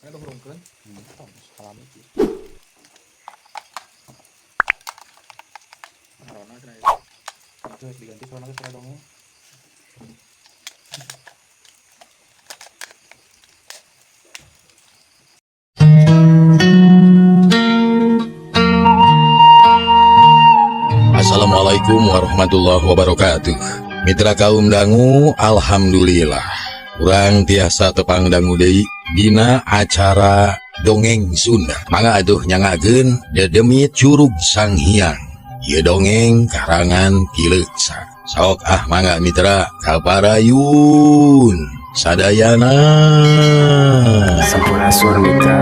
Saya udah hurungkeun. Salam itu. Corona kena itu. Itu diganti corona ke suara dongeng. Assalamualaikum warahmatullahi wabarakatuh. Mitra kaum dangu, alhamdulillah urang tiasa tepang dangu deui dina acara dongeng Sunda. Mangga atuh nyangakeun Dedemit Curug Sang Hyang. Ieu dongeng karangan Ki Leuksa. Sok mangga mitra kaparayun sadayana. Sampurasun mitra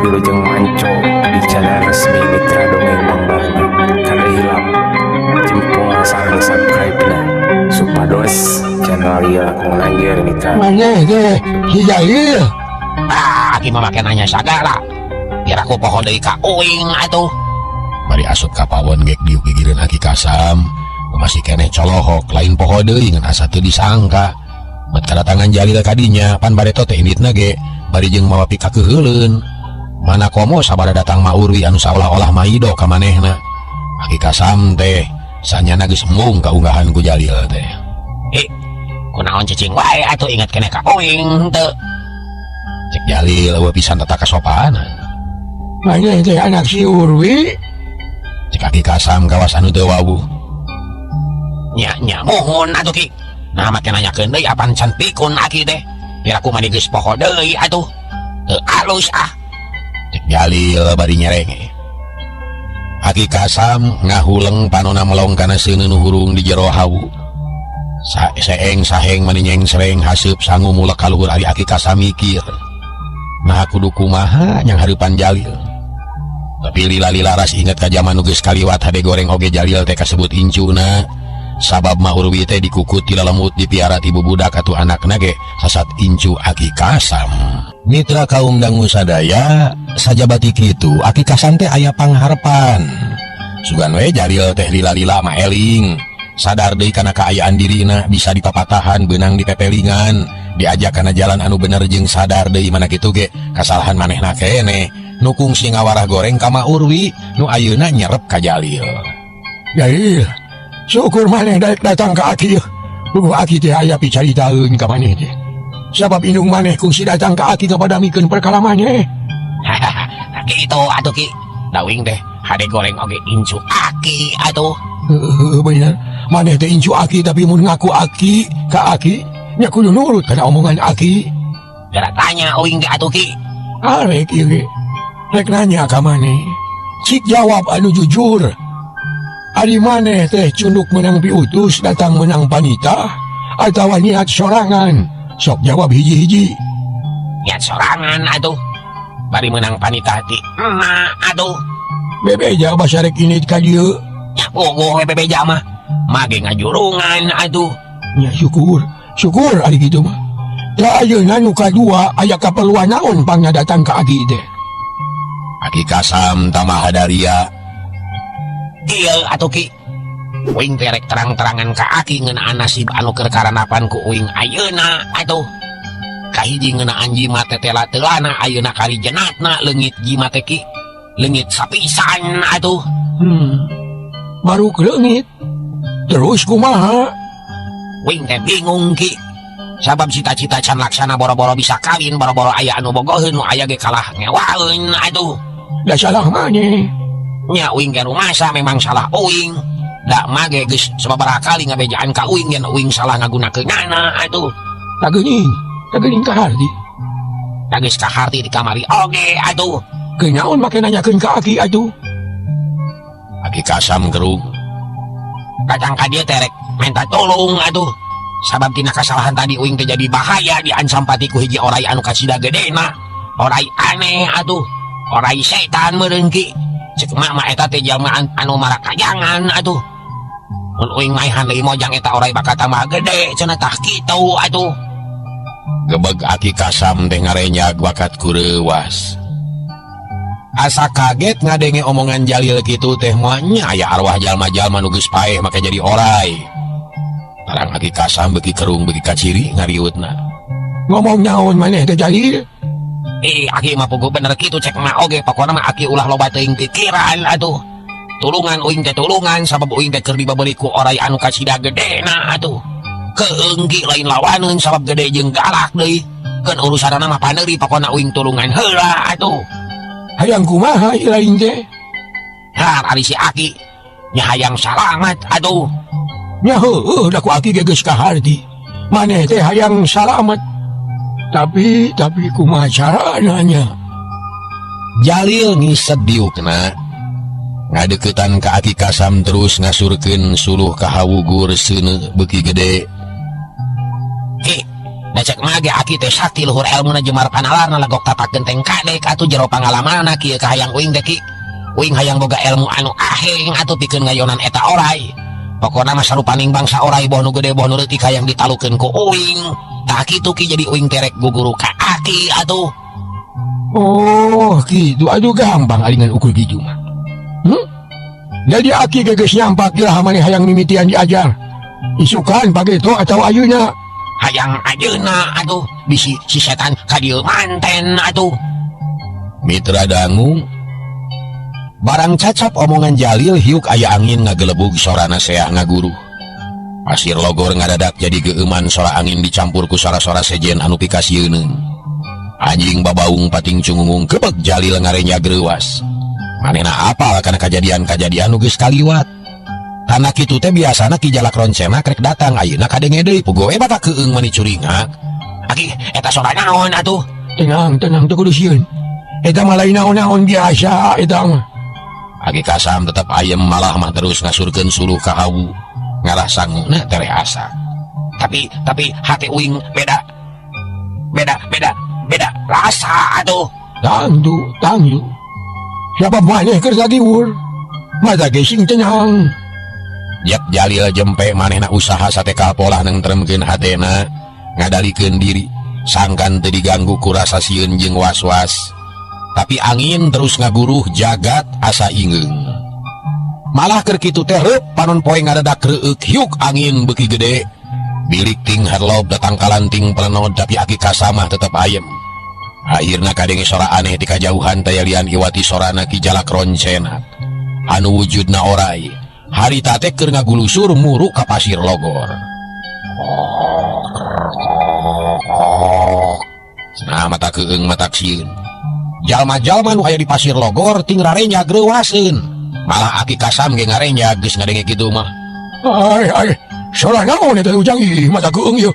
Wilujeng Manco di channel resmi Mitra Dongeng Mang Banda. Kada hilap jempol sareng subscribe na supados channel ieu langkung lanjeur mitra. Mana teh si Jalil? Aki mah make nanya sagala. Biar aku poho deui ka uing atuh. Bari asup ka pawon gek diuk gigireun Aki Kasam, masih keneh colohok lain poho deui ngan asa teu disangka. Bet kadatangan Jalil kadinya pan bareto teh inditna ge bari jeung mawa pika keuheuleun. Mana komo sabada datang Maurwi anu saolah-olah maido ka manehna. Aki Kasam teh sanyana geus embung kaunggahan ku Jalil teh. Kunaon cicing wae atuh inget keneh ka uing teu. Cek Jalil eueuh pisan tata kasopanan. Mana teh anak si Urwi? Cek Aki Kasam kawas anu teu wawuh. Nya mohon atuh Ki. Nah make nanyakeun deui apan can pikun Aki teh. Biar aku mah geus poho deui atuh. Teu alus Cek Jalil bari nyerenge. Aki Kasam ngahuleng panona melong kana seuneu nu hurung di jero hawu. Saeng saheng maninyeng sereng haseup sangu mulek ka luhur ari Aki Kasam mikir. Nah kudu kumaha nyang hareupan Jalil. Tapi lila-lila ras inget ka jaman nu geus kaliwat hade goreng oge Jalil teh kasebut incuna. Sabab mah Urwi teh dikukut ti lalemut dipiara ti bubudak atuh anakna ge sasat incu Aki Kasam. Mitra kaum dangu sadaya, sajabati kitu Aki Kasam teh aya pangharpan. Sugan we Jalil teh lila-lila mah eling, sadar deui kana kaayaan dirina bisa dipapatahan beunang dipepelingan, diajak kana jalan anu bener jeung sadar deui mana kitu ge kasalahan manehna keneh. Nu kungsi ngawarah goreng ka Ma Urwi, nu ayeuna nyerep ka Jalil. Jalil, syukur maneh daek datang ka Aki. Bubuh Aki teh aya picaritaeun ka maneh teh. Sabab indung maneh kungsi datang ka Aki kapadamikeun perkara maneh. Hahaha, kitu atuh Ki. Dawing teh hade goreng oge incu Aki atuh. Bener, maneh teh incu Aki tapi mun ngaku Aki ka Aki, nya kudu nurut kana omongan Aki. Gara tanya uing ge atuh Ki. Arek ieu ge. Rek nanya ka maneh. Cik jawab anu jujur. Ari maneh teh cunduk menang piutus datang menang panita atawa niat sorangan? Sok jawab hiji-hiji. Niat sorangan atuh. Bari menang panita ti atuh. Bebeja basa rek ini ka dieu. Ya bogoh we bebeja mah. Mage ngajurungan atuh. Nya syukur ari kitu mah. Da ayeuna nu kadua aya kaperluan naon pangna datang ka Aki teh. Aki Kasam tamah hadaria. Ieu atuh Ki. Uing teh rek terang-terangan ka Aki ngeunaan nasib anu keur karanapan ku uing ayeuna atuh. Kahiji ngeunaan jimat teh tela-telana ayeuna kari jenatna leungit jimat teh Ki. Leungit sapisan atuh. Baru leungit. Terus kumaha? Uing teh bingung Ki. Sabab cita-cita can laksana boro-boro bisa kawin, boro-boro aya anu bogoheun nu aya ge kalah ngewaeun atuh. Da salah maneh. Nya uing ge rumasa memang salah uing. Da mage geus sababaraha kali ngabejaan ka uing yen uing salah ngagunakeunana atuh. Tageuning ka harti. Da geus ka harti di kamari oge atuh. Kenaon make nanyakeun ka Aki atuh? Aki Kasam gerung. Datang ka dieu teh rek minta tolong atuh. Sabab tina kasalahan tadi uing teh jadi bahaya diancam pati ku hiji orai anu kasida gedena. Orai aneh atuh. Orai setan meureun Ki. Cek mama eta teh jalma anu marakajangan atuh. Mun uing maehan deui mojang eta orai bakal tambah gede cenah tah kitu atuh. Gebeg Aki Kasam teh ngarenyag wakat kureuwas. Asa kaget ngadenge omongan Jalil kitu teh moal nya aya arwah jalma-jalma nu geus paeh make jadi orai. Tarang Aki Kasam beuki kerung beuki kaciri ngariutna. Ngomong naon maneh teh Jalil? Aki mah puguh bener kitu cek mah oge pokona mah aki ulah loba teuing pikiran atuh. Tulungan uing teh tulungan sabab uing teh keur dibabeli ku oray anu kasida gedena atuh. Keenggi lain lawaneun sabab gede jeung galak deui. Keun urusanna mah paneuri pokona uing tulungan heula atuh. Hayang kumaha ieu lain teh? Har ari si Aki nya hayang salamat atuh. Nya heueuh da ku aki geus kaharti. Maneh teh hayang salamet. Tapi kumaha carana nya? Jalil ngised diukna ngadeukeutan ka Aki Kasam terus ngasurkeun suluh ka hawugur seuneu beuki gede. Da cek mah ge Aki teh sakti luhur elmuna jemar panalarna lagok tatak genteng kadek atuh jero pangalamanna kieu ka hayang uing teh ki. Uing hayang boga ilmu anu aheng atuh pikeun ngayonan eta oray. Pokona mah sarupaning bangsa oray boh nu gede boh nu leutik hayang ditalukeun ku uing. Tah kitu ki jadi uing terek guguru ka Aki atuh. Oh, gitu. Aduh gampang alingan ukur gitu mah. Jadi Aki geus nyampak lah maneh hayang mimitian diajar. Isukan pagi itu atau ayeuna? Hayang ayeuna atuh bisi si setan ka dieu manten atuh. Mitra dangu barang cacap omongan Jalil hiuk aya angin ngagelebug sorana seah ngaguru. Pasir logor ngadadak jadi geuman sora angin dicampur ku sora-sora sejen anu pikasieun. Anjing babaung pating cungungung kebek Jalil ngarenya greuwas. Manehna apal kana kajadian-kajadian nu geus kaliwat. Kana kitu teh biasana Ki Jalak Roncena krek datang ayeuna kadenge deui pugoe batak keueung mani curingak. Aki eta sora naon atuh? Tenang teu kudu sieun. Eta mah lain naon-naon biasa eta mah. Aki Kasam tetap ayem malah mah terus ngasurkeun suluh ka hawu. Ngarah sanguna tere asa. Tapi hati uing beda rasa atuh. Tangdu. Siapa maneh keur sagiwur? Mata gesing tenang. Yak Jalil jempe manehna usaha satekal polah nentremkeun hatena, ngadalikeun diri, sangkan teu diganggu ku rasa sieun jeung was-was. Tapi angin terus ngaguruh jagat asa ingeung. Malah keur kitu teh reup panon poe ngadadak reueuk hiuk angin beuki gede. Bilik ting harlob datang kalanting pelenod tapi Aki Kasamah tetep ayem. Akhirna kadenge sora aneh ti kajauhan tayalian iwati sorana Ki Jalak Roncena. Anu wujudna oray. Harita teh keur ngagulusur muru ka pasir logor. Nah mata keueung mata sieun. Jalma-jalma nu aya di pasir logor ting rarenya greuwaseun. Malah Aki Kasam ge ngarenya geus ngadenge kitu mah. Ai, soalna naon eta ujang ieu mata keueung ieu.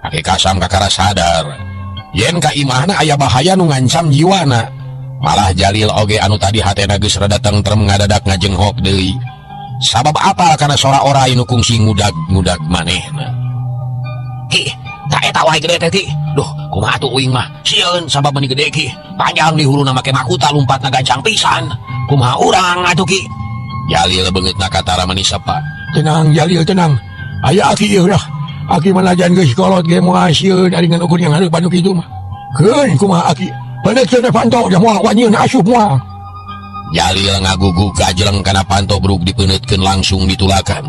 Aki Kasam kakara sadar yen ka imahna aya bahaya nu ngancam jiwana. Malah Jalil oge anu tadi hatena geus rada tentrem ngadadak ngajenghok deui. Sabab apa kana sora oray nu kungsi ngudag-ngudag manehna. Ki, tak eta wae gede teh Ki. Duh, kumaha atuh uing mah? Sieun sabab meni gede Ki. Panjang di huruna make makuta lompatna gancang pisan. Kumaha urang atuh Ki? Jalil beungeutna katara mani sepa. Tenang Jalil tenang. Aya Aki ieu lah. Aki manajan geus kolot ge moal sieun alingan ukur yang hareup anu kitu mah. Keun kumaha Aki? Bener teu pantau da moal wanyeun asup moal. Jalil ngagugug gajleng kana panto brug dipeuneuteun langsung ditulakan.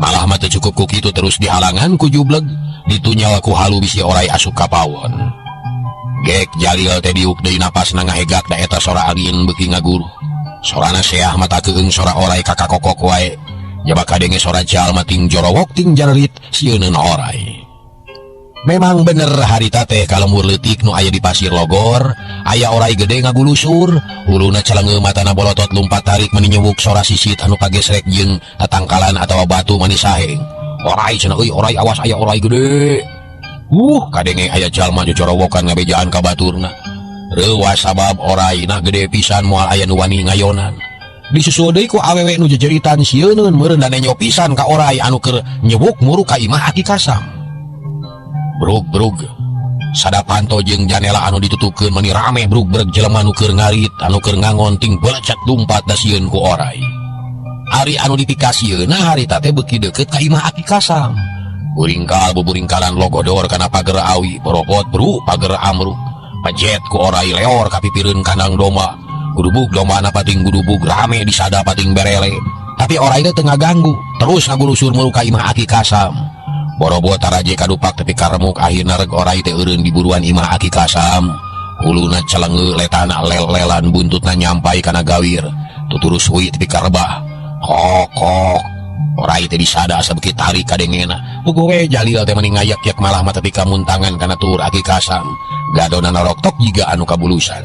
Malah mah teu cukup ku kitu terus dihalangan ku jubleg, ditunyal ku halu bisi oray asup ka pawon. Gek Jalil teh diuk deui napasna ngahegak da eta sora angin beuki ngaguruh. Sorana seah mata keueung sora oray kakakokok wae. Jaba kadenge sora jalma ting jorowok ting jarerit sieunun oray. Memang bener harita teh kalembur leutik nu aya di pasir logor, aya oray gede ngagulusur, huluna calengeu matana bolotot lumpat tarik meni nyewuk sora sisit anu pagesrek jeung tatangkalan atawa batu mani saheng. Oray cenah euy oray awas aya oray gede. Kadenge aya jalma jojorowokan ngabejaan ka baturna. Reuwas sabab oray na gede pisan moal aya nu wani ngayonan. Disusul deui ku awewe nu jejeritan sieunun meureun danenyo pisan ka oray anu keur nyebuk muru ka imah Aki Kasam. Brug sadapanto jeung janela anu ditutupkeun meni rame brug jelema nu keur ngarit anu keur ngangon ting belecet lumpat da sieun ku oray. Ari anu dipikasieuna harita teh beuki deukeut ka imah Aki Kasam. Buringkalan logodor kana pager awi boropot bru pager amruk. Pajet ku oray leor kapipireun kandang domba. Gudubug dombana pating gudubug rame disada pating berele. Tapi oray teh teu ngaganggu, terus ngagulusur mulu ka imah Aki Kasam. Boro-boro taraje kadupak tepi karemuk akhirna reg oray teh eureun di buruan imah Aki Kasam. Uluna celenge letana lel-lelan buntutna nyampai kana gawir tuturus hui tepi karebah kok orai teh disada asa beuki tarik kadengena puguwe Jalil teh meni ngayak-yak malah mata ti kamuntangan kana tur Aki Kasam gadonana roktok jiga anu kabulusan.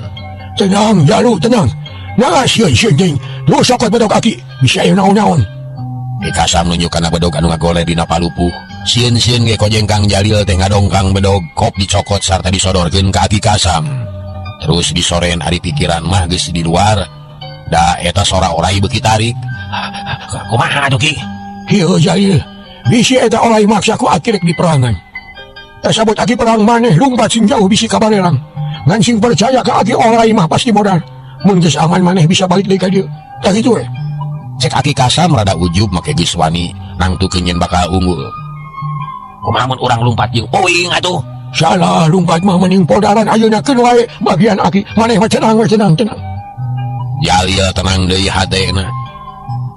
Tenang Jalu, tenang. Nah sieun ting terus sokot bedog Aki bisa aya naon-naon. Ki Kasam nunjuk kana bedog anu ngagole dina palupuh. Sieun-sieun ge kojeng Kang Jalil teh ngadongkang bedog kop dicokot sarta disodorkeun ka Aki Kasam. Terus disoren ari pikiran mah geus di luar. Da eta sora orai beuki tarik. Kumaha atuh Ki? Hieu Jalil, bisi eta orai maksa ku Aki rek di perangan. Tak sabut Aki perang maneh lumpat sing jauh bisi ka Balerang. Ngan sing percaya ka Aki orai mah pasti modal. Mun geus aman maneh bisa balik deui ka dieu. Tah kitu we. Cek Aki Kasam rada ujub make geus wani nangtukeun yen bakal unggul. Kumaha mun urang lumpat jeung puing atuh? Salah lumpat mah mending podaran ayeuna keun wae bagian Aki. Maneh mah tenang we tenang. Jalil tenang deui hatena.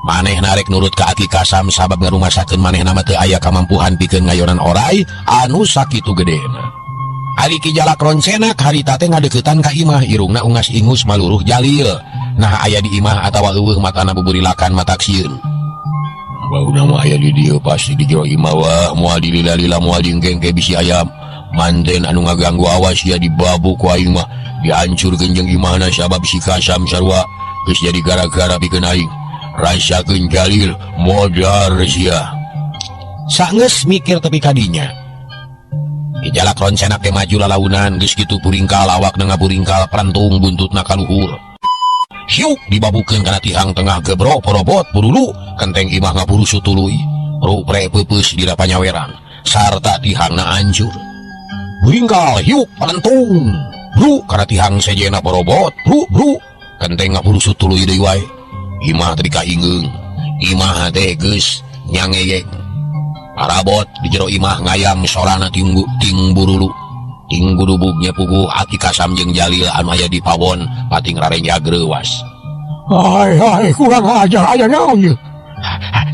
Maneh narek nurut ka Aki Kasam sabab ngarumasakeun manehna mah teu aya kamampuhan pikeun ngayonan orai anu sakitu gedena. Ari Ki Jalak Roncenak harita teh ngadeuketan ka imah irungna ungas ingus maluruh Jalil. Nah aya di imah atawa eueuh matana buburilakan matak sieun. Bauna mah aya di dieu pasti di jero imah wa moal dilila-lila moal jengkeng ke bisi ayam. Manten anu ngaganggu awas ya dibabuk ku aing mah dihancurkeun jeung imahna sabab si Kasam sarua geus jadi gara-gara pikeun aing. Rasakeun Jalil modar sia. Saeus mikir tepi kadinya. Ki Jalak Roncenak teh maju lalaunan geus kitu puringkal awakna ngapuringkal perantung buntutna kaluhur. Hiuk dibabukeun kana tihang tengah gebro porobot purulu kenteng imah ngapulusu tuluy. Rupre peupeus dina panyaweran sarta tihangna hancur. Puringkal hiuk perantung. Bru kana tihang sejena porobot. Bru kenteng ngapulusu tuluy deui wae. Imah teh dikaingeung. Imah teh geus nyangeyeng. Parabot di jero imah ngayam sorana ting burulu. Ting budubugnya puguh Aki Kasam jeung Jalil anu aya di pawon pating rarenjag greuwas. Hai kurang ajar aya naon ieu?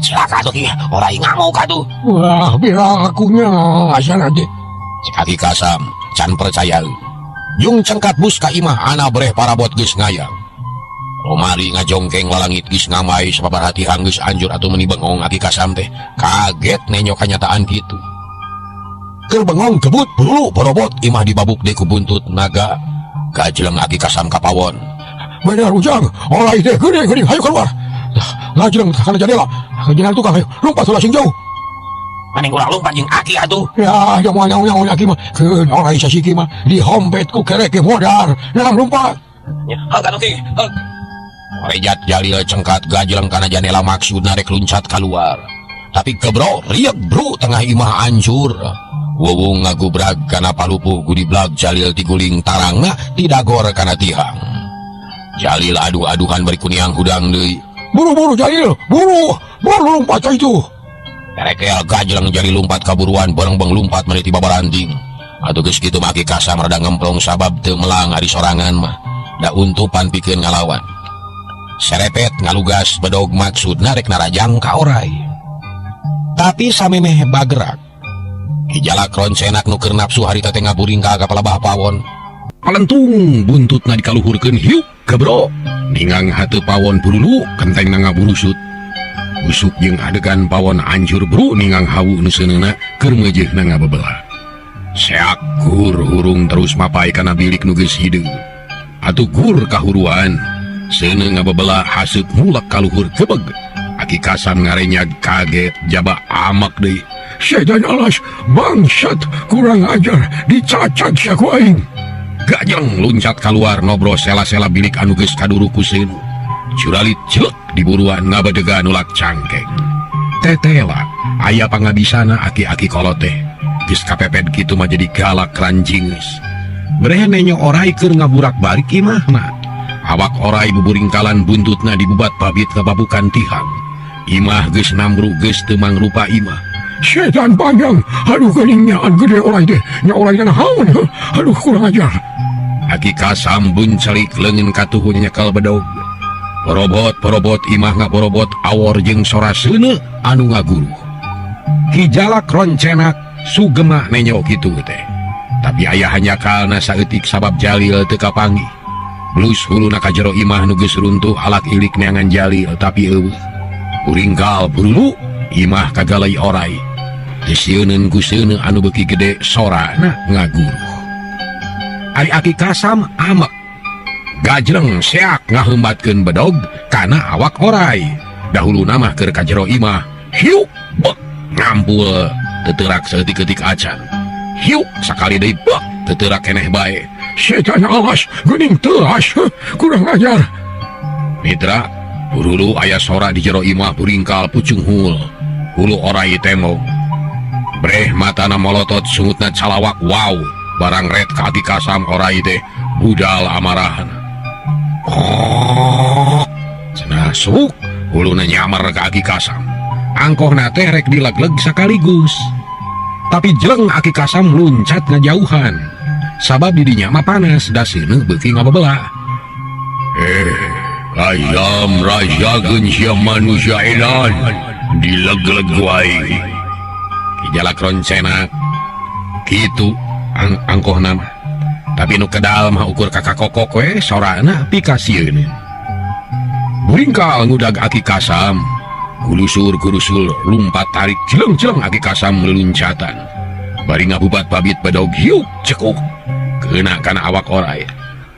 Cilaka atuh Ki, orai ngamuk atuh. Wah bila akunya asana teh. Cek Aki Kasam can percaya. Jung cengkat bus ka imah ana breh parabot geus ngayam. Omari ngajongkeng lalangit geus ngamai sababaraha tihang geus anjur atuh meuni bengong Aki Kasam teh kaget nenyo kanyataan kitu. Keur bengong kebut bulu borobot imah dibabuk deui ku buntut naga. Gajleng Aki Kasam ka pawon. Bener ujang, orai teh gede hayu keluar. Ngajleng kana jendela. Jenderal tukang hayu lompat ulah sing jauh. Maning urang lompat jeung Aki atuh. Ya moal nyawa Aki mah keun orai sasiki mah dihompet ku kerek ke modar. Nah lompat. Ya, atuh Ki. Rejat Jalil cengkat gajleng kana jendela maksudna rek luncat keluar. Tapi kebro riek bro tengah imah hancur. Wewung ngagubrag kana palupuh gudiblag Jalil tiguling tarangna didagor kana tihang. Jalil aduh-aduhan bari kuniang hudang deui. Buru Jalil, buru lompat ka itu. Terekel gajleng Jalil lompat kaburuan bareng-bareng lompat meniti babaranting. Atuh geus kitu mah Aki Kasam rada ngemplong sabab teu melang ari sorangan mah. Da untupan pikeun ngalawan. Serepet ngalugas bedog maksudna rek narajang ka orai. Tapi samemeh bagerak. Ki Jalak Roncenak nu keur nafsu harita teh ngaburingkal ka palebah pawon. Palentung buntutna dikaluhurkeun hiuk gebro. Ningang hateu pawon purulu kentengna ngaburusut. Busuk jeung adegan pawon hancur bro ningang hawu nu seuneuna keur meujeuhna ngabebelah. Seak gur hurung terus mapai kana bilik nu geus hideung. Atuh gur kahuruan seuneu ngabebelah haseup mulak kaluhur kebeg. Aki Kasam ngarenyag kaget jaba amak deui. Sedan alas bangsat kurang ajar dicacak sia ku aing. Gajeng luncat keluar nobro sela-sela bilik anu geus kaduru ku seun. Curalit celek diburuan ngabadegan nulak cangkeng. Tetela aya pangabisana aki-aki kolot teh. Geus kapepet kitu mah jadi galak ranjingeus. Berehenenya orai keur ngaburak balik imahna. Awak orai buburingkalan buntutna dibubat pabit kababukan tihang. Imah geus nambruk geus teu mangrupa imah. Setan panjang, aduh keningnyaan gede orai deh, nya orai dana haun, aduh kurang ajar. Aki Kasam buncelik leungin katuhu nyekel bedog. Porobot imah ngaporobot awor jeung sora seuneu anu ngaguruh. Ki Jalak Roncenak sugema nenyo kitu teh. Tapi ayah hanya kalna saeutik sabab Jalil teu kapanggih. Blus huluna ka jero imah nu geus runtuh alak ilik neangan Jalil tapi eueuh. Uringgal burulu imah kagalai orai. Teu sieuneun ku seuneu anu beuki gede sorana ngaguruh. Ari Aki Kasam amek. Gajreng seak ngaheumbatkeun bedog kana awak orai. Dahuluna mah keur ka jero imah. Hiuk bek ngampul teterak saeutik-eutik acan. Hiuk sakali deui bek teterak keneh bae. Setan alas, gening teras, kurang ajar. Mitra, burulu aya sora di jero imah buringkal pucung hul. Hulu orai temong. Breh matana molotot sungutna calawak wow. Barang red ka Aki Kasam orai teh budal amarahan. Oh, cenah suk huluna nyamar ka Aki Kasam. Angkohna teh rek dilegleg sakaligus. Tapi jeleng Aki Kasam luncat ngajauhan. Sabab didinya mah panas da seuneu beuki ngabebelah. Ayam raja sia manusia edan dileg-leg wae. Kijalak roncenak kitu angkohna mah. Tapi nu kedal mah ukur kakak kokok we sorana pikasieun. Buringkal ngudag Aki Kasam. Kulusur lumpat tarik jeleng-jeleng Aki Kasam leluncatan. Bari ngabubat babit bedog hiuk cekuk keuna kana awak orai.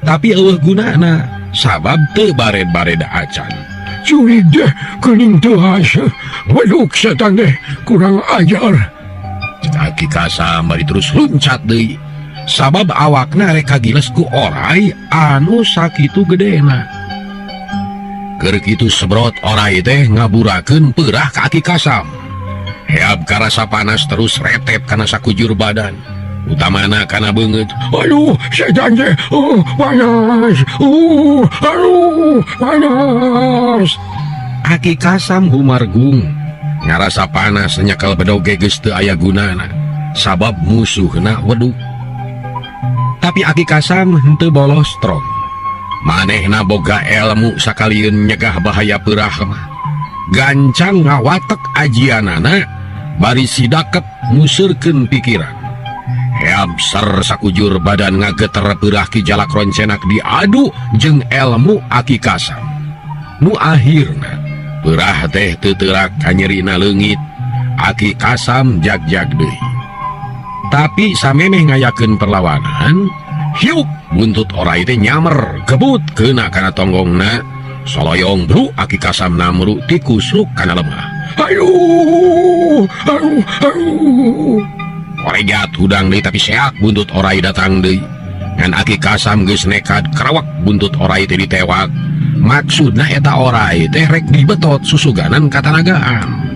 Tapi eueuh gunana sabab teu bared-bared acan. Curig deh, gening teras, weduk setan deh, kurang ajar. Cek Aki Kasam bari terus luncat deui. Sabab awakna rek kagiles ku orai anu sakitu gedena. Keur kitu sebrot orai teh ngaburakeun peurah ka Aki Kasam. Heab karasa panas terus retep kana sakujur badan. Utamana kana beungeut. Aduh, setan deh, panas, aduh, panas. Aki Kasam humargung. Ngarasa panas nyekel bedoge geus teu aya gunana. Sabab musuhna weduk. Tapi Aki Kasam henteu bolos strong. Manehna boga ilmu sakalieun nyegah bahaya peurah mah. Gancang ngawatek ajianana bari sidaket musurkeun pikiran. Heab ser sakujur badan ngageter peurah ki jalak roncenak diadu jeung ilmu Aki Kasam. Nu akhirna peurah teh teu teurak kanyerina leungit. Aki Kasam jag-jag deui. Tapi samemeh ngayakeun perlawanan, hiuk buntut orai teh nyamer gebut keuna kana tonggongna. Soloyong bru Aki Kasam namru tikusruk kana lemah. Aduh. Oregat hudang deui tapi seak buntut orai datang deui. Ngan Aki Kasam geus nekad karawak buntut orai teh ditewak. Maksudna eta orai teh rek dibetot susuganan katanagaan.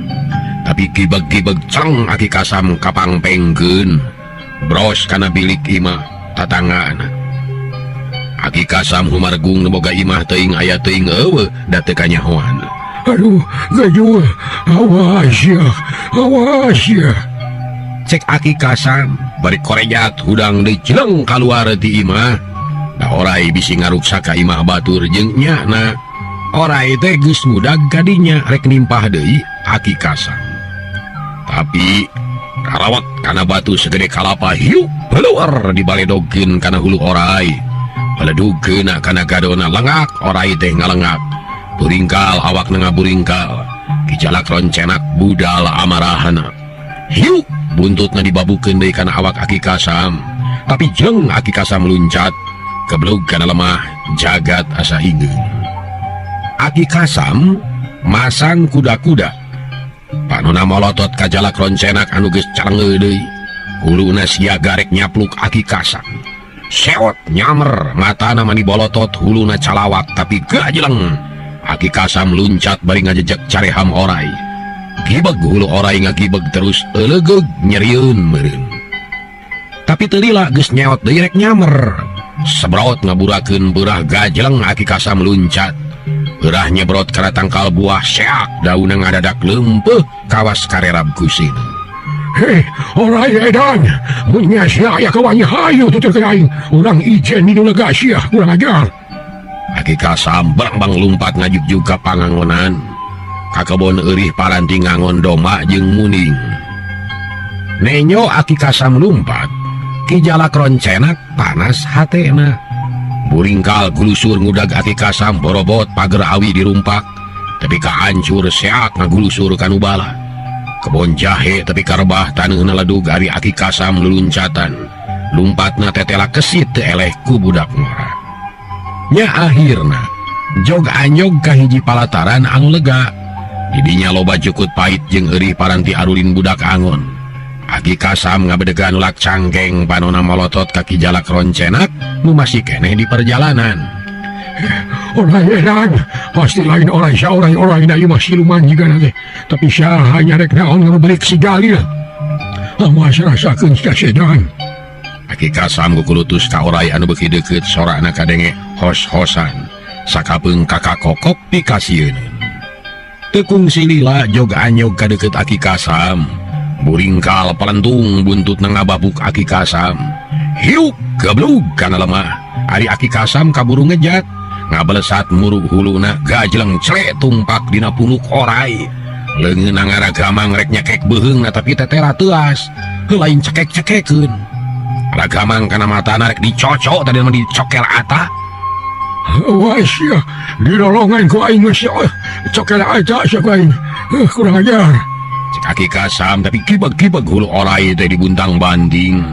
Tapi kibeg-kibeg ceng Aki Kasam kapangpengkeun. Bros kana bilik imah tatangaana. Aki Kasam humargung boga imah teuing aya teuing eueuh da teu kanyahoan. Aduh, gajuh, awas ya. Cek Aki Kasam bari korejat hudang deui jeleng kaluar ti imah. Da orai bisi ngaruksa ka imah batur jeung nyana. Orai teh geus mudag kadinya rek nimpah deui Aki Kasam. Tapi karawak kana batu segede kalapa hiuk beluar dibaledogkeun kana hulu orai. Baledugkeun kana gadona lengak orai teh ngalengak. Buringkal awakna ngaburingkal. Kijalak roncenak budal amarahana. Hiuk buntutna dibabukeun deui kana awak Aki Kasam. Tapi jeung Aki Kasam luncat keblug kana lemah jagat asa inggeun. Aki Kasam masang kuda-kuda. Panona molotot ka jalak roncenak anu geus calengeu deui. Huluna siaga rek nyapluk Aki Kasam. Seot nyamer matana mani bolotot huluna calawak tapi gajeleng. Aki Kasam luncat bari ngajejek careham orai. Gibeg hulu orai ngagibeg terus elegeg nyerieun meureun. Tapi teu lila geus nyeot deui rek nyamer. Sebrot ngaburakeun beurah gajeleng Aki Kasam luncat. Beurah nyebrot kana tangkal buah seak daunna ngadadak leumpeuh kawas karerab kusin. Hei, orai edan, munya sia aya kawannya hayu tu terkeraing. Urang ijen di lega sia, kurang ajar. Aki Kasam bang lumpat ngajuk juga pangangonan. Kakebon eurih paranti ngangon doma jeung muning. Nenyo Aki Kasam lumpat. Ki Jalak Roncenak panas hatena. Buringkal gulusur ngudag Aki Kasam borobot pager awi dirumpak, tapi kahancur seak ngagulusur kanu bala. Kebon jahe tapi karebah taneuna ledug ari Aki Kasam luluncatan. Lumpatna tetela kesit teu eleh ku budak ngora. Nya akhirna jog anyog kahiji palataran anu lega. Didinya loba jukut pait jeung eurih paranti arulin budak angon. Aki Kasam ngabedegan ulak cangkeng panona molotot kaki Jalak Roncenak nu masih keneh di perjalanan. Orai edan, pasti lain orai orai na ieu mah siluman jigana teh. Tapi saha nya rek naon ngabelik si Galil. Amas rasakeun sia sedan. Aki Kasam gukulutus ka orai anu beuki deukeut sorana kadenge hos-hosan. Sakapeung kakak kokok pikasieun. Tekung silila jog anyog ka deukeut Aki Kasam. Buringkal pelentung buntut ngababuk Aki Kasam. Hiuk geblug kana lemah. Ari Aki Kasam kaburu ngejat. Ngabelesat murug huluna gajleng clek tumpak dina punuk orai. Leungeun ngaragamang rek nyekek beuheungna tapi tetera teuas. Lain cekek-cekekeun. Ragamang kana matana rek dicocok tadi mah dicokel ata. Wah sia, dilolongan ku aing geus cokel ata sia ku aing. Kurang ajar. Cek Aki Kasam tapi kibag-kibag hulu orai teh dibuntang banding.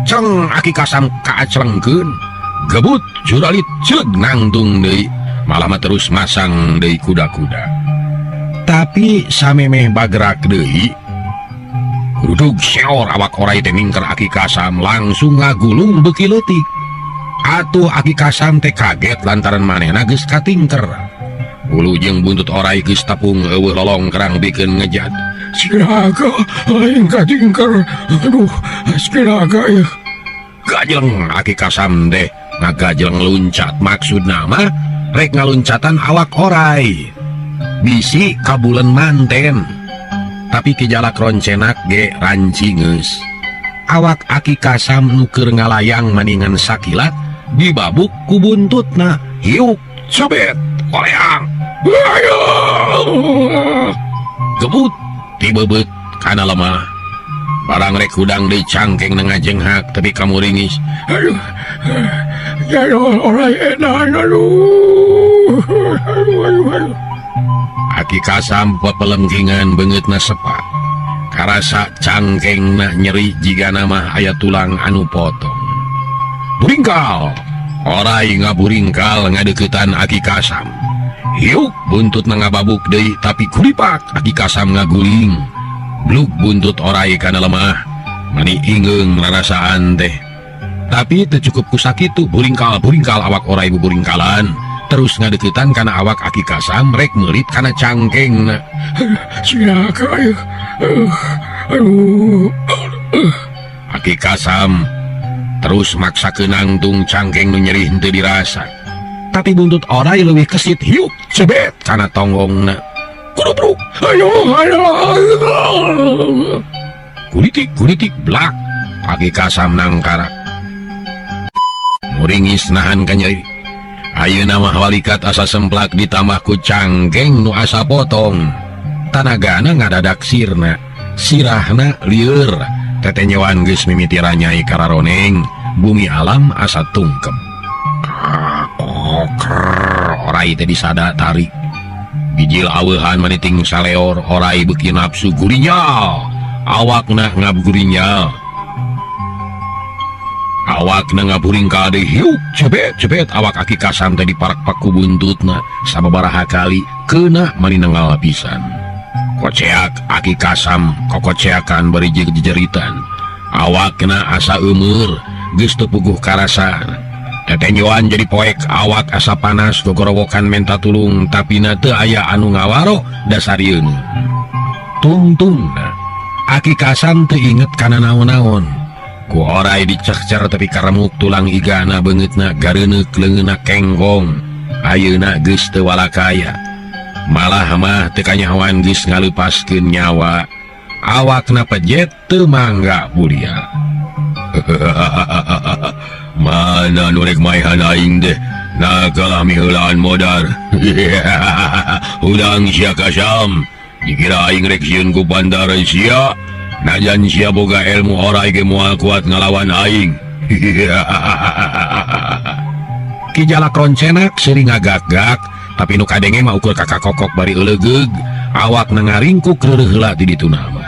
Ceng Aki Kasam kaaclengkeun, gebut juralit ceug nangtung deui, malah mah terus masang deui kuda-kuda. Tapi samemeh bagrak deui, rudug seor awak orai teh ningker Aki Kasam langsung ngagulung beuki leutik. Atuh Aki Kasam teh kaget lantaran manehna geus katingker. Ulu jeung buntut orai geus tapung eueuh lolong kerang bikeun ngejat. Siraga aing katingker. Aduh, siraga ya. Gajleng Aki Kasam deh ngagajleng luncat, maksudna mah rek ngaluncatan awak orai. Bisi kabulen manten. Tapi Ki Jalak Roncenak ge rancingeus. Awak Aki Kasam nu keur ngalayang maningan sakilat dibabuk ku buntutna. Hiuk cebet oleang. Gebut tibebet kana lemah. Barang rek hudang deui cangkeng ngajenghak tapi kamu ringis. Aduh, ya orai edan, aduh. Aki Kasam pelengkingan beungeutna sepak. Karasa cangkengna nyeri jigana mah aya tulang anu potong. Buringkal, orai ngaburingkal ngadeuketan Aki Kasam. Hiuk buntut ngababuk deui tapi kuripak Aki Kasam ngaguling. Blug buntut orai kana lemah, mani ingeung rarasaan teh. Tapi teu cukup ku sakitu, buringkal awak orai buburingkalan. Terus ngadeuketan kana awak Aki Kasam rek meulit kana cangkengna. Siraga ya. Aduh. Aki Kasam terus maksakeun nangtung cangkeng nu nyeri henteu dirasa. Tapi buntut orai leuwih kesit hiuk cebet kana tonggongna. Kudupruk, ayo. Kulitik blak. Aki Kasam nangkara. Muringis nahan ka nyeri. Ayeuna mah walikat asa semplak ditambah ku cangkeng nu asa potong. Tanagana ngadadak sirna. Sirahna lieur. Tetenyewan geus mimiti ranyai kararoneng. Bumi alam asa tungkep. Orai teh disada tarik. Bijil aweuhan maniting saleor orai beuki nafsu gurinya. Awakna ngabgurinya. Awakna ngaburingkal deui hiuk cebet awak Aki Kasam teh diparak-pak ku buntutna sababaraha kali keuna maninengal pisan. Koceak Aki Kasam kokoceakan bari jejeritan. Awakna asa eumeur geus teu puguh karasaan. Tetenyoan jadi poek awak asa panas gogorowokan menta tulung tapi na teu aya anu ngawaro dasarieun. Tungtungna Aki Kasam teu inget kana naon-naon. Ku orai dicekcer tapi karemuk tulang igana beungeutna gareuneuk leungeunna kenggong. Ayeuna geus teu walakaya. Malah mah teu kanyahoan geus ngaleupaskeun nyawa. Awakna pejet teu mangga bulia. Mana nu rek maehan aing deh. Nakalah miheulaan modar. Udang sia Kasam. Dikira aing rek sieun ku bandara sia. najan sia boga ilmu orai ge moal kuat ngalawan aing. Ki Jalak Roncenak sering ngagak-gak, tapi nu kadenge mah ukur kakak kokok bari euleugeg, awak ngaringkuk reureuh heula ti ditu nama.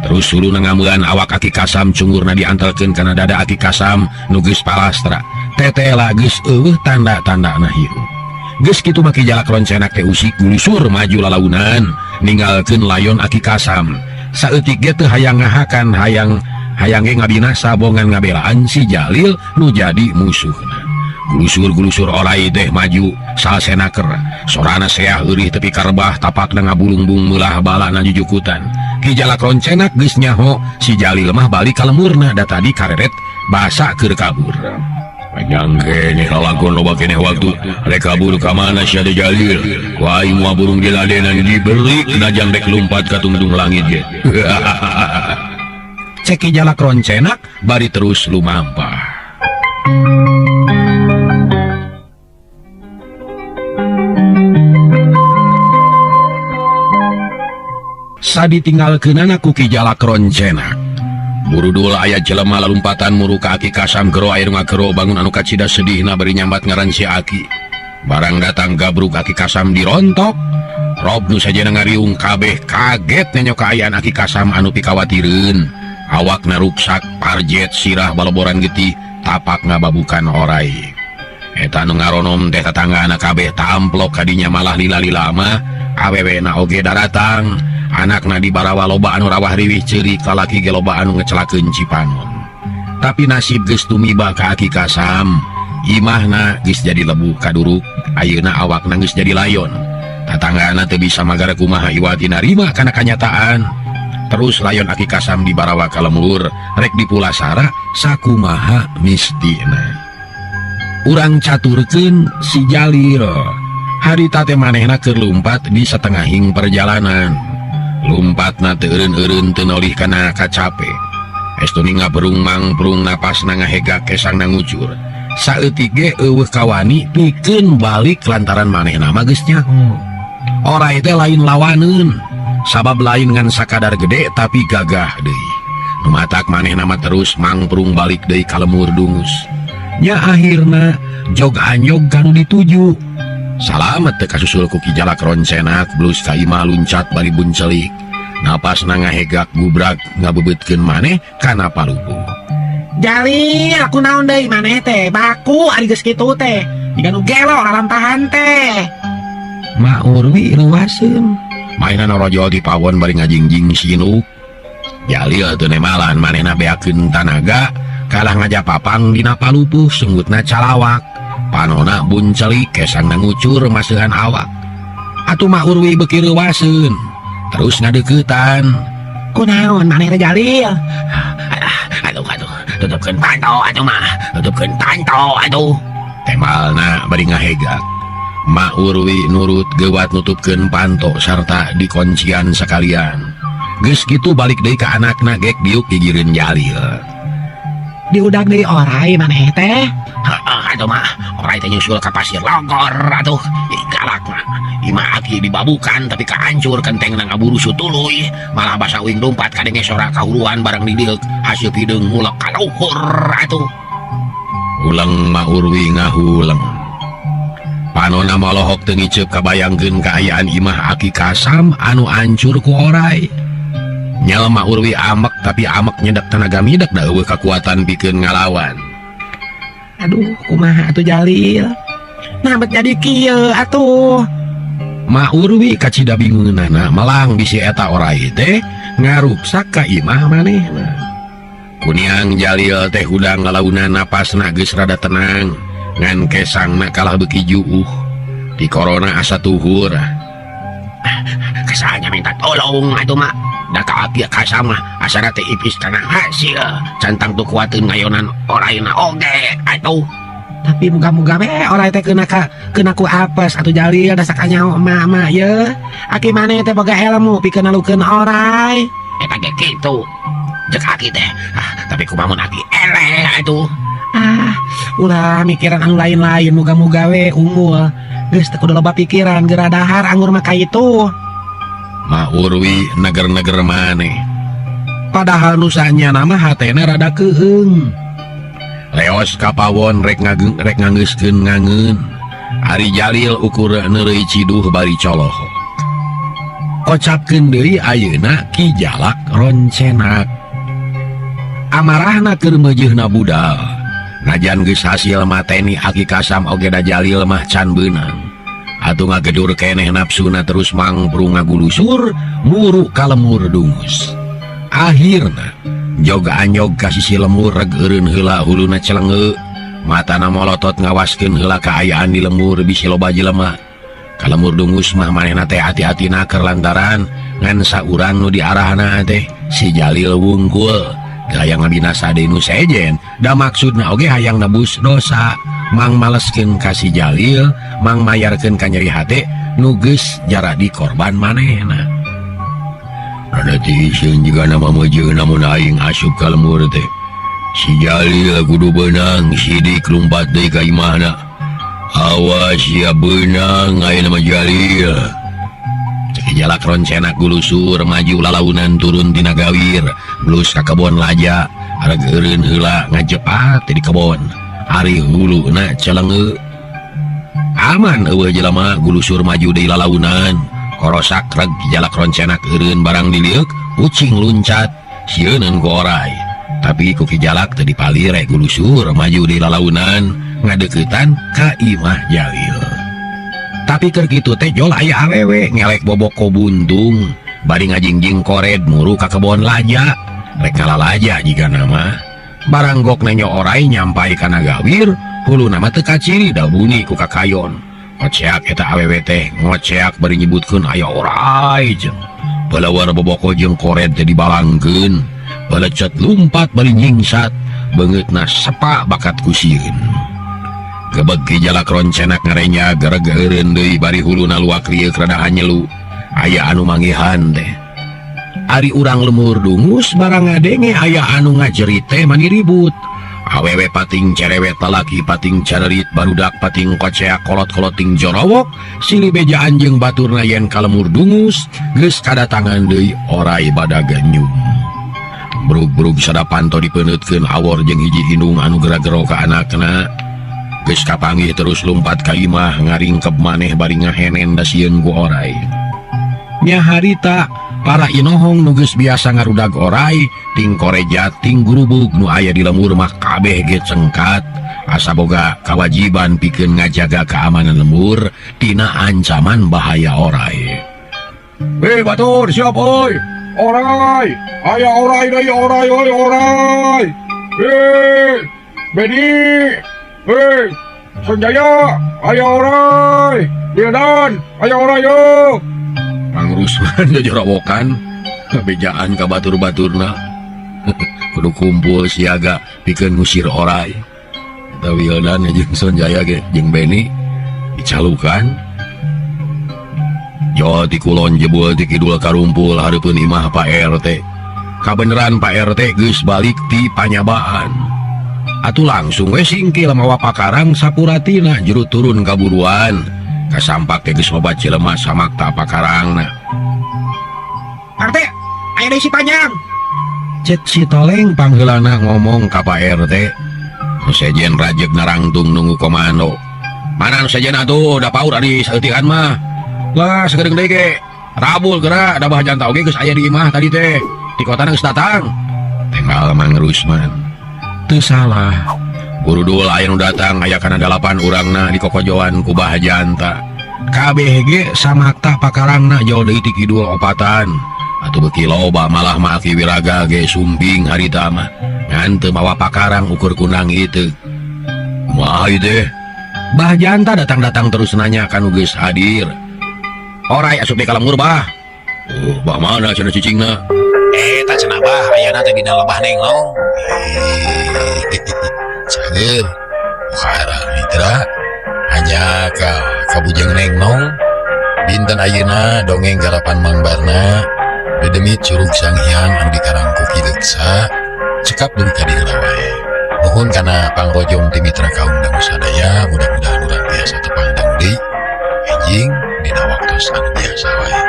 Terus sulu ngamuan awak Aki Kasam cungurna diantelkeun kana dada Aki Kasam nu geus palastra. Tetela geus eueuh tanda-tandana hirup. Geus kitu mah Ki Jalak Roncenak teh usik gulusur maju lalaunan, ninggalkeun layon Aki Kasam. Saeutik ge teu hayang ngahakan hayang ge ngabinasa bongan ngabelaan si Jalil nu jadi musuhna. Gulusur-gulusur orai teh maju salsenaker, sorana seah eurih tepi karbah tapakna ngabulung-bung meulah balana jujukutan. Ki Jalak Roncenak geus nyaho si Jalil mah balik ka lemurna da tadi kareret basa keur kabur. Nyangke nih lalakon loba keneh waktu rek kabur ka mana sia Jalil. Ku aing moal burung diladenan diberi najan rek lumpat ka tungtung langit ge. Cek Ki Jalak Roncenak bari terus lumampah. Saditinggalkeunana ku Ki Jalak Roncenak, burudul aya jelema lalumpatan muru ka Aki Kasam gero air ngagero bangun anu kacida sedihna bari nyambat ngaran si Aki. Barang datang gabruk Aki Kasam dirontok, rob nu sajana ngariung kabeh kaget nanya kaayaan Aki Kasam anu pikawatireun. Awakna ruksak parjet sirah baloboran getih tapak ngababukan orai. Eta nu ngaronom teh tatanggana kabeh tamplok kadinya malah lila-lila mah awewena oge daratang. Anakna di barawa loba anu rawah riwih ceurik lalaki ge loba anu ngecelakeun Cipanon. Tapi nasib geus tumiba ka Aki Kasam, imahna geus jadi lebu kaduruk, ayeuna awakna geus jadi layon. Tatanggana teu bisa magara kumaha iwati narima kana kanyataan. Terus layon Aki Kasam di barawa ka lemur, rek dipulasara sakumaha mistina. Urang caturkeun si Jalil, harita teh manehna keur lumpat di satengahing perjalanan. Lumpatna teu eureun-eureun teu nolih kana kacape. Estuni ngaberung mangprung napasna ngahegak kesangna ngucur. Saeutik ge eueuh kawani pikeun balik lantaran manehna mah geus nyaho. Orai teh lain lawaneun, sabab lain ngan sakadar gede tapi gagah deui. Nu matak manehna mah terus mangprung balik deui ka lemur dungus. Nya akhirna jog anyog kanu dituju. Salamet teu kasusul ku Ki Jalak Roncenak blus ka imah luncat bari buncelik. Napasna ngahegak gubrak ngabebeutkeun maneh kana palupu. Jalil, aku naon deui maneh teh baku ari geus kitu teh. Diga nu gelo lalampahan teh. Ma Urwi ruwaseun. Mainan rojo di pawon bari ngajingjing sinuk. Jalil teu nemalan manehna beakeun tanaga kalah ngajapapang dina palupuh sunggutna calawak. Panona buncelik kesangna ngucur maseuhan awak. Atuh mah Urwi beuki reuwaseun, terus ngadeuketan. Kunaon maneh teh Jalil? Aduh, tutupkeun panto atuh mah, tutupkeun panto atuh. Temalna bari ngahegak. Ma Urwi nurut geuwat nutupkeun panto sarta dikuncian sakalian. Geus kitu balik deui ka anakna gek diuk gigireun Jalil. Diudag deui orai maneh teh. Atuh mah orai teh nyusul ka pasir logor atuh. Galak mah imah Aki dibabukan tapi kahancur kenteng nang ngaburu sutuluy. Malah basa uing lumpat kadenge sora kahuruan barang dideuk hasil pideung mulek ka luhur atuh. Ulang Ma Urwi ngahuleng. Panona molohok teu ngiceup kabayangkeun kaayaan imah Aki Kasam anu hancur ku orai. Nyal Ma Urwi amek tapi amek nyedak tenaga midak da eueuh kakuatan pikeun ngalawan. Aduh, kumaha atuh Jalil? Nah bet jadi kieu atuh. Ma Urwi kacida bingunganna melang bisi eta orai teh ngaruksak ka imah manehna. Kuniang Jalil teh hudang ngalaunan napasna geus rada tenang ngan kesangna kalah beuki juuh. Di korona asa tuhur. Kasanya minta tolong atuh mah. Da ka Aki Kasam mah asana teh ipis kana hasil. Cantang tuh kuateun ngayonan oraina oge atuh. Tapi muga-muga we orai teh keuna ku apes atuh Jalil da sakanyaho emak-emak ye. Aki maneh teh boga ilmu pikeun nalukeun orai. Eta ge kitu. Jek Aki teh. Tapi kumamun Aki eleh atuh. Ulah mikiran anu lain-lain muga-muga we unggul. Geus teu kudu loba pikiran geura dahar anggur mah ka itu. Ma Urwi neger-neger maneh. padahal nusanya nama hatena rada keheung. Leos kapawon rek nganggeuskeun ngangeun. Ari Jalil ukur neureuy ciduh bari coloh. Kocapkeun deui ayeuna Ki Jalak Roncenak. Amarahna keur meujeuhna budal. Najan geus hasil mateni Aki Kasam oge da Jalil mah can beunang. Atuh ngagedur keneh nafsuna terus mangprung ngagulusur muru ka lemur dungus. Akhirna joga anyog ka sisi lemur reg eureun heula huluna celenge. Matana molotot ngawaskeun heula kaayaan di lemur bisi loba jelema. Ka lemur dungus mah manehna teh hati-hatina keur lantaran ngan saurang nu diarahna teh si Jalil wungkul. Gaya ngabinasa deui nu sejen, da maksudna oge hayang nebus dosa. Mang maleskeun ka si Jalil, mang mayarkeun ka nyeri hate nu geus jara di korban manehna. Rada tisieun jiga nama meujeuh namun aing asup ka lemur teh. Si Jalil kudu beunang sidik lumpat deui ka imahna. Awas ya beunang aya nama Jalil. Ki Jalak Roncenak gulusur maju lalaunan turun tina gawir blus ka kebon laja arek eureun heula ngajepat di kebon ari huluna celenge. Aman eueuh jelema gulusur maju deui lalaunan korosak reg Ki Jalak Roncenak eureun barang diliuk ucing luncat sieun ku oray. Tapi ku Ki Jalak teu dipalire gulusur maju deui lalaunan ngadeuketan ka imah Jalil. Tapi keur kitu teh jol aya awewe ngelek boboko buntung bari ngajingjing kored muru ka kebon laja rek ngalalaja jiga nama barang gok nenyo oray nyampai kana gawir hulu nama teu kaciri da bunyi ku kakayon. Ngoceak eta awewe teh ngoceak bari nyebutkeun aya oray jeung pelawar boboko jeung kored teh dibalangkeun balecet lumpat bari nyingsat beungeutna sepa bakat kusieun. Gebeg Ki Jalak Roncenak ngarenya gara eureun deui bari huluna luak rieuk rada hanyelu aya anu manggihan teh. Ari urang lemur dungus barang ngadenge aya anu ngajerit teh mani ribut. Awewe pating cerewet lalaki pating carerit barudak pating koceak kolot-kolot ting jorowok silih bejaan jeung baturna yen ka lemur dungus geus kadatangan deui oray badag nyum. Brug-brug sadapanto dipeneutkeun awor jeung hiji indung anu gera-gero ka anakna. Geus kapanggih terus lumpat ka imah ngaringkep maneh bari ngahenen da sieun ku oray. Nya harita para inohong nu geus biasa ngarudag oray ting korejat ting gurubug nu aya di lemur mah kabeh ge cengkat asa boga kawajiban pikeun ngajaga keamanan lemur tina ancaman bahaya oray. Hei batur siap oi. Oray, aya oray deui oray oi oray. Hei Bedi. Hei, Sanjaya, aya oray. Dildan, aya oray yo. Mang Rusman jorowokan, bejaan ka batur-baturna. Kudu kumpul siaga pikeun ngusir oray. Eta Wildan jeung Sanjaya ge jeung Beni dicalukan. Yo ti kulon jebul ti kidul karumpul hareupeun imah Pak RT. Kabeneran Pak RT geus balik ti panyabaan. Atuh langsung we singkil mawa pakarang sapuratina juru turun kaburuan kasampak teh geus loba jelema samakta pakarangna. RT, aya deui si Panjang. Cet si Toleng pangheulana ngomong ka Pak RT. Nu sejen rajeg narangtung nunggu komando. Mana nu sejen atuh da paur ari saeutihan mah. Lah sagedeung deui ge. Rabul geura da bahajanta oge geus aya di imah tadi teh. Di kotana geus datang. Tinggal Mang Rusman. Teu salah gurudul aya nu datang aya kana 8 urangna di kokojoan ku bahajanta kabeh ge samakta pakarangna jauh deui ti kidul opatan atuh beuki loba malah Aki Wiraga ge sumping harita mah ngan teu mawa pakarang ukur kunang itu kumaha ieu teh. Bahajanta datang-datang terus nanya kanu geus hadir. Oray asup di kalemur bah. Bah mana cenah cicingna? Tak cenah bah ayana teh dina lebah nenglong. Cager bukhara mitra hanya ka bujang nenglong dinten ayeuna dongeng garapan Mang Barna dedemit curug Sang Hyang anu dikarang ku Ki Deksa cekap deui ka dieu wae. Nuhun kana pangrojong ti mitra kaum dangu sadaya mudah-mudahan urang biasa tepandang deui enjing dina waktos anu biasa wae.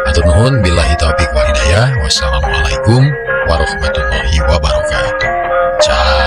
Atur nuhun billahi taufik wal hidayah. Wassalamualaikum warahmatullahi warahmatullahi wabarakatuh. Ciao.